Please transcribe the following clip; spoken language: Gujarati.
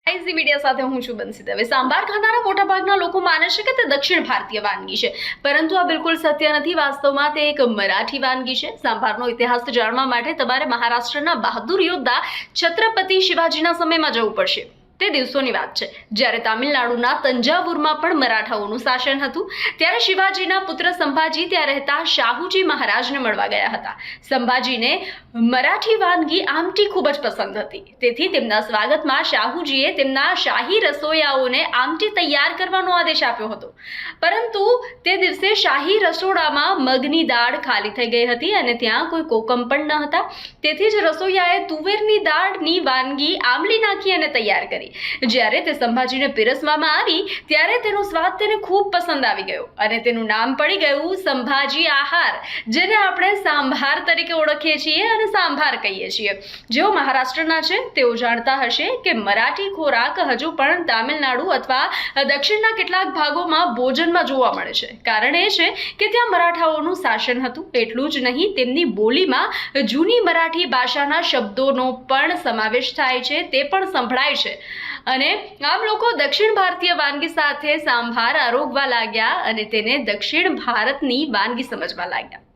આઈઝી મીડિયા સાથે હું છું બંસી દવે। સાંભાર ખાનારા મોટાભાગના લોકો માને છે કે તે દક્ષિણ ભારતીય વાનગી છે, પરંતુ આ બિલકુલ સત્ય નથી। વાસ્તવમાં તે એક મરાઠી વાનગી છે। સાંભારનો ઇતિહાસ જાણવા માટે તમારે મહારાષ્ટ્રના બહાદુર યોદ્ધા છત્રપતિ શિવાજીના સમયમાં જવું પડશે। તે દિવસોની વાત છે જ્યારે તામિલનાડુના તંજાવુરમાં પણ મરાઠાઓનું શાસન હતું। ત્યારે શિવાજીના પુત્ર સંભાજી ત્યાં રહેતા શાહુજી મહારાજને મળવા ગયા હતા। સંભાજીને મરાઠી વાનગી આમટી ખૂબ જ પસંદ હતી, તેથી તેમના સ્વાગતમાં શાહુજીએ તેમના શાહી રસોઈયાઓને આમટી તૈયાર કરવાનો આદેશ આપ્યો હતો। પરંતુ તે દિવસે શાહી રસોડામાં મગની દાળ ખાલી થઈ ગઈ હતી અને ત્યાં કોઈ કોકમ પણ ન હતા। તેથી જ રસોઈયાએ તુવેરની દાળની વાનગી આમલી નાખી અને તૈયાર કરી। જ્યારે તે સંભાજીને પીરસવામાં આવી ત્યારે તેનો સ્વાદ તેને ખૂબ પસંદ આવી ગયો અને તેનું નામ પડી ગયું સંભાજી આહાર, જેને આપણે સાંભાર તરીકે ઓળખીએ છીએ અને સાંભાર કહીએ છીએ। જેઓ મહારાષ્ટ્રના છે તેઓ જાણતા હશે કે મરાઠી ખોરાક હજુ પણ તામિલનાડુ અથવા દક્ષિણના કેટલાક ભાગોમાં ભોજનમાં જોવા મળે છે। કારણ એ છે કે ત્યાં મરાઠાઓનું શાસન હતું। એટલું જ નહીં, તેમની બોલીમાં જૂની મરાઠી ભાષાના શબ્દોનો પણ સમાવેશ થાય છે, તે પણ સંભળાય છે અને આમ લોકો દક્ષિણ ભારતીય વાનગી સાથે સાંભાર આરોગવા લાગ્યા અને તેને દક્ષિણ ભારતની વાનગી સમજવા લાગ્યા।